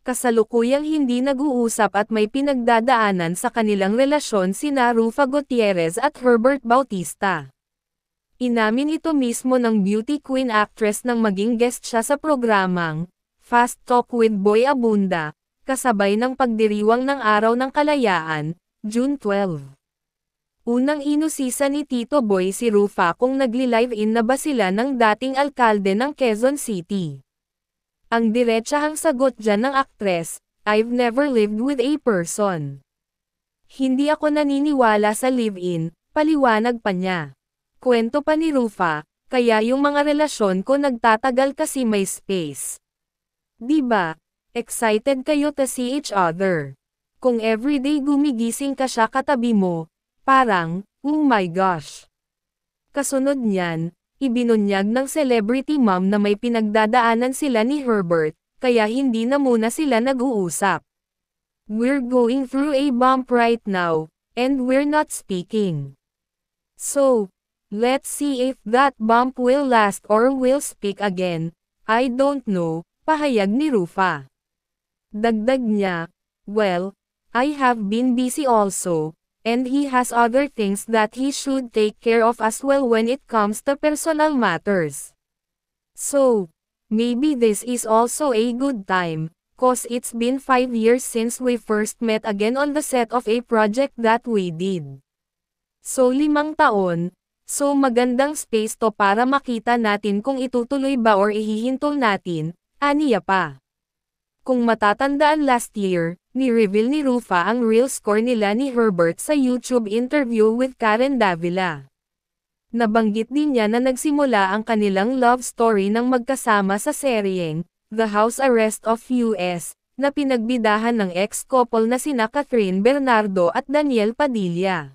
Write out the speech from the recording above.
kasalukuyang hindi nag-uusap at may pinagdadaanan sa kanilang relasyon sina Rufa Gutierrez at Herbert Bautista. Inamin ito mismo ng beauty queen actress nang maging guest siya sa programang Fast Talk with Boy Abunda, kasabay ng pagdiriwang ng Araw ng Kalayaan, June 12. Unang inusisa ni Tito Boy si Rufa kung nagli-live-in na ba sila ng dating alkalde ng Quezon City. Ang diretsahang sagot dyan ng aktres, "I've never lived with a person. Hindi ako naniniwala sa live-in," paliwanag pa niya. Kwento pa ni Rufa, "Kaya yung mga relasyon ko nagtatagal kasi may space. Diba? Excited kayo to see each other. Kung everyday gumigising ka siya katabi mo, parang, oh my gosh." Kasunod niyan, ibinunyag ng celebrity mom na may pinagdadaanan sila ni Herbert, kaya hindi na muna sila nag-uusap. "We're going through a bump right now, and we're not speaking. So, let's see if that bump will last or we'll speak again. I don't know," pahayag ni Rufa. Dagdag niya, "Well, I have been busy also, and he has other things that he should take care of as well when it comes to personal matters. So, maybe this is also a good time, 'cause it's been 5 years since we first met again on the set of a project that we did. So 5 taon, so magandang space to para makita natin kung itutuloy ba or ihihintol natin," aniya pa. Kung matatandaan last year, ni-reveal ni Rufa ang real score nila ni Herbert sa YouTube interview with Karen Davila. Nabanggit din niya na nagsimula ang kanilang love story ng magkasama sa seryeng The House Arrest of US, na pinagbidahan ng ex-couple na sina Catherine Bernardo at Daniel Padilla.